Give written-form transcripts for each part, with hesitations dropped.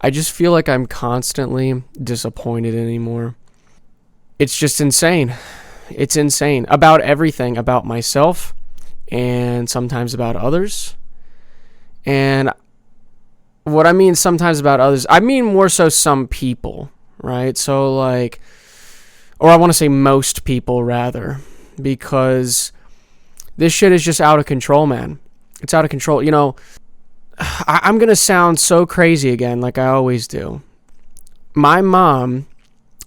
I just feel like I'm constantly disappointed anymore. It's just insane. It's insane about everything, about myself and sometimes about others. And what I mean sometimes about others, I mean more so some people, right? So like, or I want to say most people rather, because this shit is just out of control, man. It's out of control. You know, I'm going to sound so crazy again, like I always do. My mom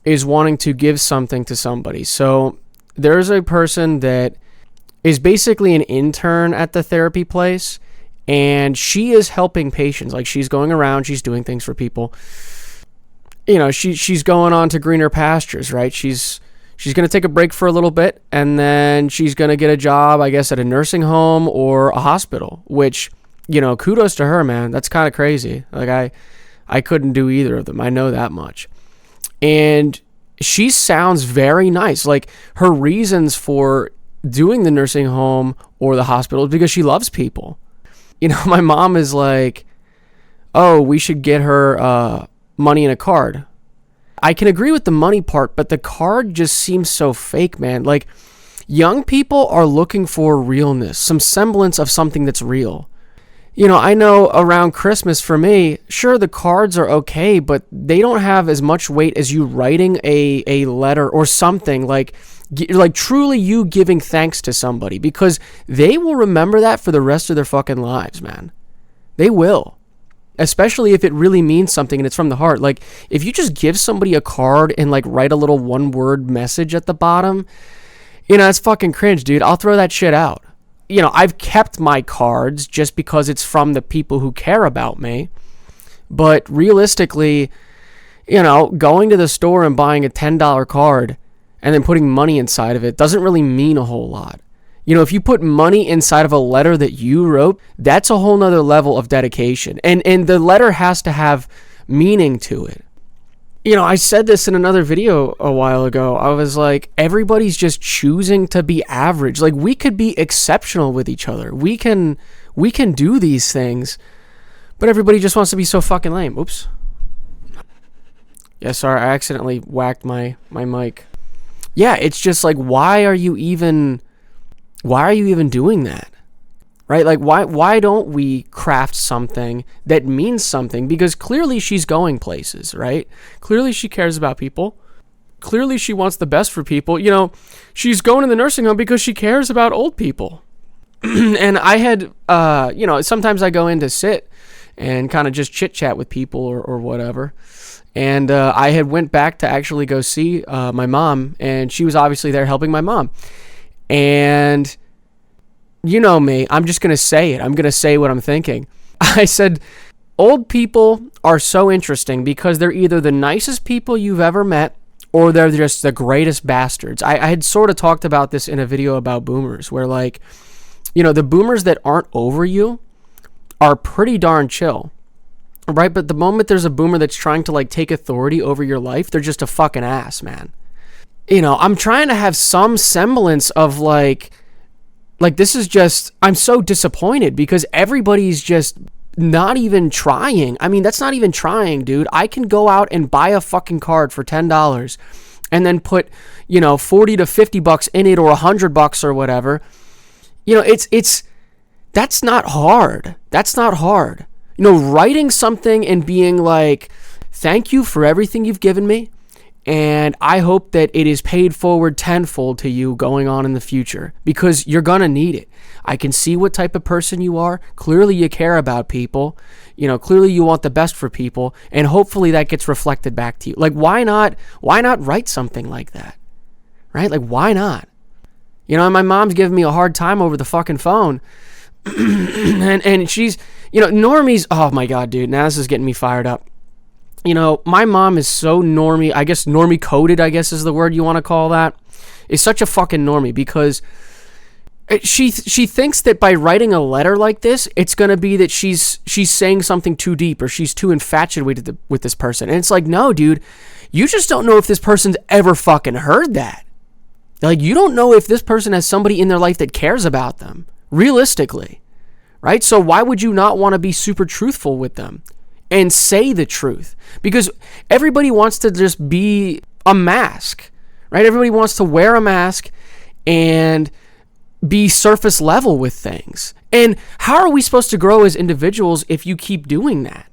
is wanting to give something to somebody. So there's a person that is basically an intern at the therapy place, and she is helping patients. Like, she's going around, she's doing things for people. You know, she's going on to greener pastures, right? She's going to take a break for a little bit, and then she's going to get a job, I guess, at a nursing home or a hospital, which, you know, kudos to her, man. That's kind of crazy. Like, I couldn't do either of them. I know that much. And she sounds very nice. Like, her reasons for doing the nursing home or the hospital is because she loves people. You know, my mom is like, oh, we should get her money in a card. I can agree with the money part, but the card just seems so fake, man. Like, young people are looking for realness, some semblance of something that's real. You know, I know around Christmas for me, sure, the cards are okay, but they don't have as much weight as you writing a letter or something, like truly you giving thanks to somebody, because they will remember that for the rest of their fucking lives, man. They will. Especially if it really means something and it's from the heart. Like, if you just give somebody a card and like write a little one-word message at the bottom, you know, it's fucking cringe, dude. I'll throw that shit out. You know, I've kept my cards just because it's from the people who care about me. But realistically, you know, going to the store and buying a $10 card and then putting money inside of it doesn't really mean a whole lot. You know, if you put money inside of a letter that you wrote, that's a whole nother level of dedication. And the letter has to have meaning to it. You know, I said this in another video a while ago. I was like, everybody's just choosing to be average. Like, we could be exceptional with each other. We can do these things, but everybody just wants to be so fucking lame. Oops. Yeah, sorry, I accidentally whacked my mic. Yeah, it's just like, why are you even doing that? Right? Like, why don't we craft something that means something? Because clearly she's going places, right? Clearly she cares about people. Clearly she wants the best for people. You know, she's going to the nursing home because she cares about old people. And I had, you know, sometimes I go in to sit and kind of just chit chat with people or whatever. And I had went back to actually go see my mom, and she was obviously there helping my mom. And you know me, I'm just going to say it. I'm going to say what I'm thinking. I said, old people are so interesting because they're either the nicest people you've ever met or they're just the greatest bastards. I had sort of talked about this in a video about boomers where, like, you know, the boomers that aren't over you are pretty darn chill, right? But the moment there's a boomer that's trying to, like, take authority over your life, they're just a fucking ass, man. You know, I'm trying to have some semblance of, like, this is just, I'm so disappointed because everybody's just not even trying. I mean, that's not even trying, dude. I can go out and buy a fucking card for $10 and then put, you know, 40 to 50 bucks in it or $100 or whatever. You know, that's not hard. That's not hard. You know, writing something and being like, thank you for everything you've given me, and I hope that it is paid forward tenfold to you going on in the future, because you're going to need it. I can see what type of person you are. Clearly you care about people. You know, clearly you want the best for people, and hopefully that gets reflected back to you. Like, why not write something like that? Right? Like, why not? You know, and my mom's giving me a hard time over the fucking phone. and she's, you know, normies. Oh my God, dude. Now this is getting me fired up. You know, my mom is so normie, I guess normie coded, I guess is the word you want to call that. Is such a fucking normie because she thinks that by writing a letter like this, it's going to be that she's saying something too deep or she's too infatuated with this person. And it's like, no, dude, you just don't know if this person's ever fucking heard that. Like, you don't know if this person has somebody in their life that cares about them, realistically, right? So why would you not want to be super truthful with them? and say the truth, because everybody wants to just be a mask, right? Everybody wants to wear a mask and be surface level with things. And how are we supposed to grow as individuals if you keep doing that?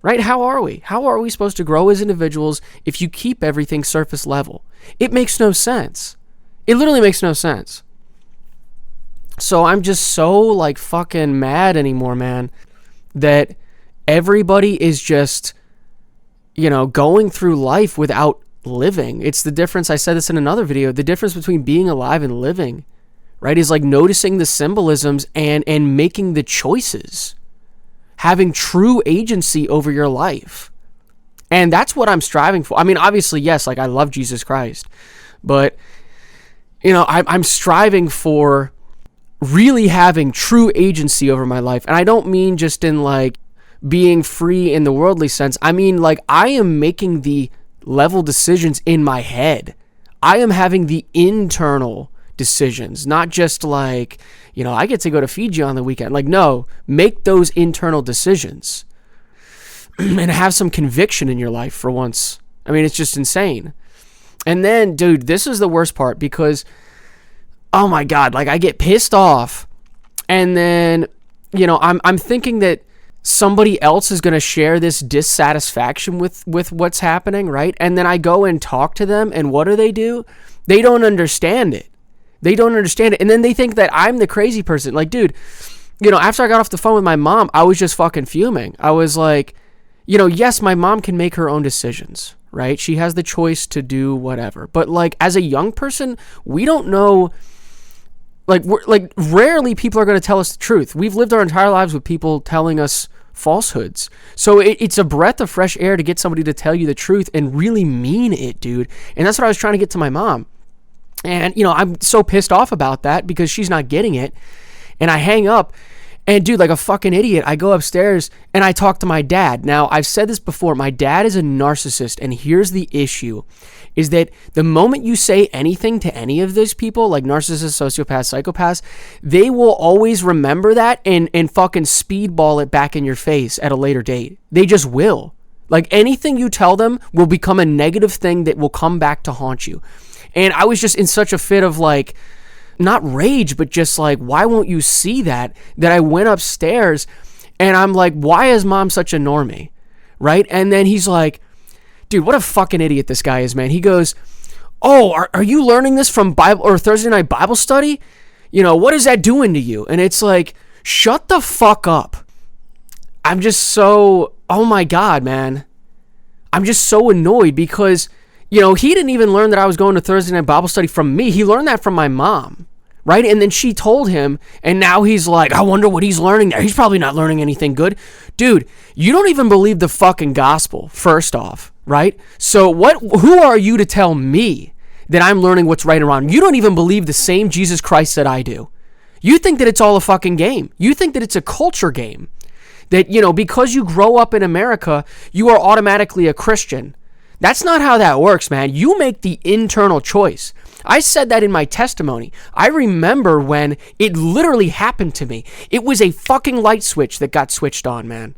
Right? How are we? How are we supposed to grow as individuals if you keep everything surface level? It makes no sense. It literally makes no sense. So I'm just so like fucking mad anymore, man, that everybody is just, going through life without living. It's the difference. I said this in another video. The difference between being alive and living, right, is like noticing the symbolisms and making the choices, having true agency over your life. And that's what I'm striving for. I mean, obviously, yes, like I love Jesus Christ, but I'm striving for really having true agency over my life. And I don't mean just in like being free in the worldly sense. I mean, like, I am making the level decisions in my head. I am having the internal decisions, not just like, I get to go to Fiji on the weekend. Like, no, make those internal decisions and have some conviction in your life for once. I mean, it's just insane. And then, dude, this is the worst part, because, oh my God, like I get pissed off, and then, I'm thinking that somebody else is going to share this dissatisfaction with what's happening, right? And then I go and talk to them, and what do? They don't understand it. They don't understand it. And then they think that I'm the crazy person. Like, dude, after I got off the phone with my mom, I was just fucking fuming. I was like, yes, my mom can make her own decisions, right? She has the choice to do whatever. But like, as a young person, we don't know. Like, rarely people are going to tell us the truth. We've lived our entire lives with people telling us falsehoods. So it's a breath of fresh air to get somebody to tell you the truth and really mean it, dude. And that's what I was trying to get to my mom. And, I'm so pissed off about that because she's not getting it. And I hang up. And, dude, like a fucking idiot, I go upstairs and I talk to my dad. Now, I've said this before. My dad is a narcissist. And here's the issue, is that the moment you say anything to any of those people, like narcissists, sociopaths, psychopaths, they will always remember that and fucking speedball it back in your face at a later date. They just will. Like, anything you tell them will become a negative thing that will come back to haunt you. And I was just in such a fit of like, not rage, but just like, why won't you see that I went upstairs and I'm like, why is mom such a normie? Right? And then he's like, dude, what a fucking idiot this guy is, man. He goes, oh, are you learning this from Bible or Thursday night Bible study? What is that doing to you? And it's like, shut the fuck up. I'm just so, oh my God, man. I'm just so annoyed because, he didn't even learn that I was going to Thursday night Bible study from me. He learned that from my mom, right? And then she told him, and now he's like, I wonder what he's learning there. He's probably not learning anything good. Dude, you don't even believe the fucking gospel, first off, right? So who are you to tell me that I'm learning what's right and wrong? You don't even believe the same Jesus Christ that I do. You think that it's all a fucking game. You think that it's a culture game. That, because you grow up in America, you are automatically a Christian. That's not how that works, man. You make the internal choice. I said that in my testimony. I remember when it literally happened to me. It was a fucking light switch that got switched on, man.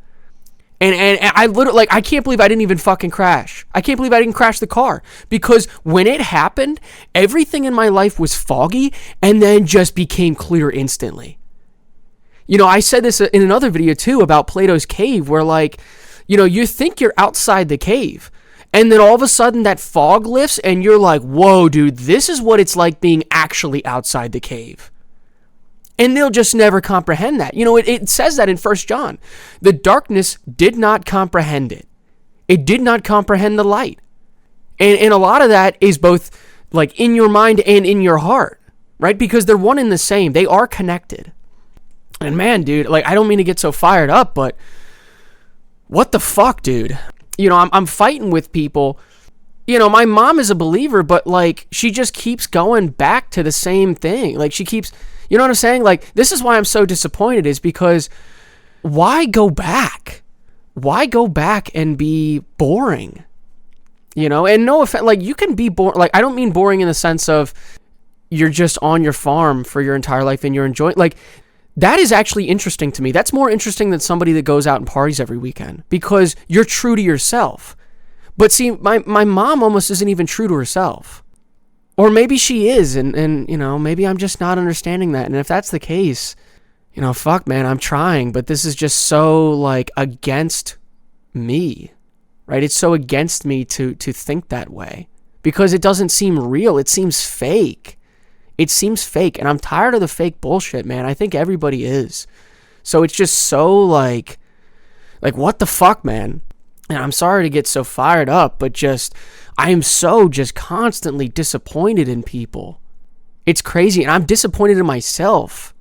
And I literally, like, I can't believe I didn't even fucking crash. I can't believe I didn't crash the car. Because when it happened, everything in my life was foggy and then just became clear instantly. I said this in another video too about Plato's cave where, like, you think you're outside the cave. And then all of a sudden that fog lifts and you're like, whoa, dude, this is what it's like being actually outside the cave. And they'll just never comprehend that. It says that in 1 John. The darkness did not comprehend it. It did not comprehend the light. And a lot of that is both like in your mind and in your heart, right? Because they're one and the same. They are connected. And man, dude, like, I don't mean to get so fired up, but what the fuck, dude? I'm fighting with people. My mom is a believer, but like, she just keeps going back to the same thing. Like, she keeps, you know what I'm saying? Like, this is why I'm so disappointed, is because why go back? Why go back and be boring? And no offense, like, you can be boring. Like, I don't mean boring in the sense of you're just on your farm for your entire life and you're enjoying, like, That is actually interesting to me. That's more interesting than somebody that goes out and parties every weekend, because you're true to yourself. But see, my mom almost isn't even true to herself. Or maybe she is, and maybe I'm just not understanding that. And if that's the case, fuck, man, I'm trying, but this is just so, like, against me, right? It's so against me to think that way, because it doesn't seem real. It seems fake. It seems fake, and I'm tired of the fake bullshit, man. I think everybody is. So it's just so, like, what the fuck, man? And I'm sorry to get so fired up, but I am so just constantly disappointed in people. It's crazy, and I'm disappointed in myself.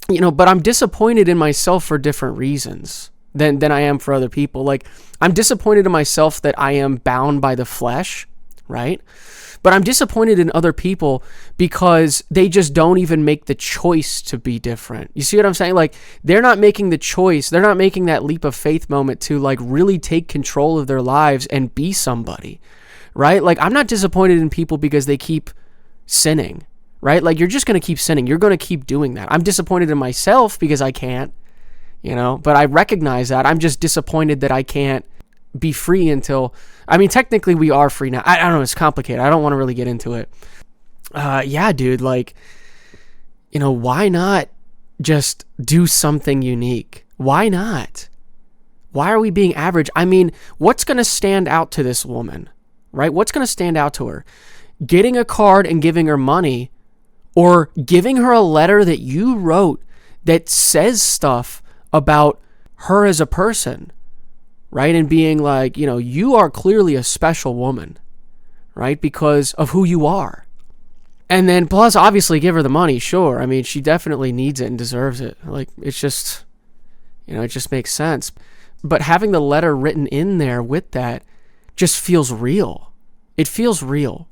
But I'm disappointed in myself for different reasons than I am for other people. Like, I'm disappointed in myself that I am bound by the flesh, right? But I'm disappointed in other people because they just don't even make the choice to be different. You see what I'm saying? Like, they're not making the choice. They're not making that leap of faith moment to, like, really take control of their lives and be somebody, right? Like, I'm not disappointed in people because they keep sinning, right? Like, you're just going to keep sinning. You're going to keep doing that. I'm disappointed in myself because I can't, but I recognize that. I'm just disappointed that I can't be free until, technically we are free now. I don't know, it's complicated. I don't want to really get into it. Yeah, dude, like, why not just do something unique? Why not? Why are we being average? What's going to stand out to this woman, right? What's going to stand out to her? Getting a card and giving her money, or giving her a letter that you wrote that says stuff about her as a person, right? And being like, you are clearly a special woman, right? Because of who you are. And then plus, obviously, give her the money, sure. She definitely needs it and deserves it. Like, it's just, it just makes sense. But having the letter written in there with that just feels real. It feels real.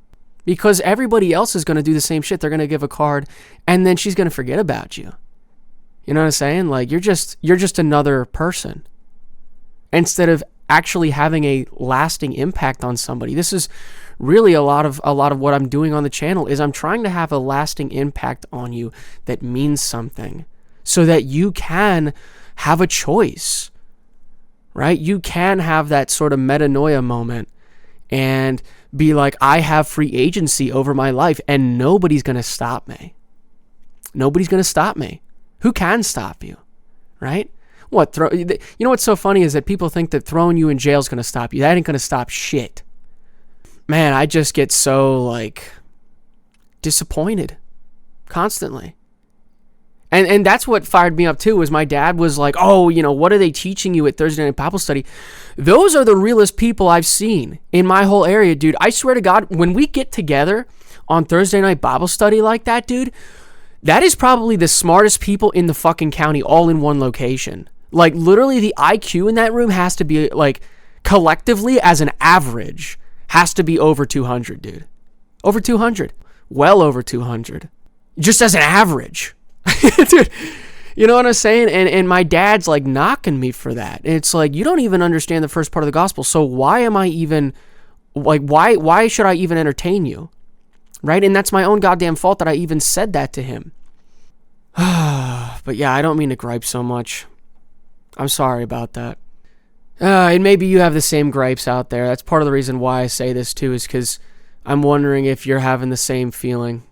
Because everybody else is going to do the same shit. They're going to give a card, and then she's going to forget about you. You know what I'm saying? Like, you're just another person, instead of actually having a lasting impact on somebody. This is really a lot of what I'm doing on the channel, is I'm trying to have a lasting impact on you that means something, so that you can have a choice, right? You can have that sort of metanoia moment and be like, I have free agency over my life, and nobody's going to stop me. Nobody's going to stop me. Who can stop you, right? What's so funny is that people think that throwing you in jail is going to stop you. That ain't going to stop shit. Man, I just get so, like, disappointed constantly. And that's what fired me up too, was my dad was like, oh, what are they teaching you at Thursday Night Bible Study? Those are the realest people I've seen in my whole area, dude. I swear to God, when we get together on Thursday Night Bible Study like that, dude, that is probably the smartest people in the fucking county, all in one location. Like, literally, the IQ in that room has to be, like, collectively, as an average, has to be over 200, dude. Over 200. Well over 200. Just as an average. Dude, you know what I'm saying? And my dad's, like, knocking me for that. And it's like, you don't even understand the first part of the gospel, so why am I even, like, why should I even entertain you? Right? And that's my own goddamn fault that I even said that to him. But yeah, I don't mean to gripe so much. I'm sorry about that. And maybe you have the same gripes out there. That's part of the reason why I say this too, is because I'm wondering if you're having the same feeling.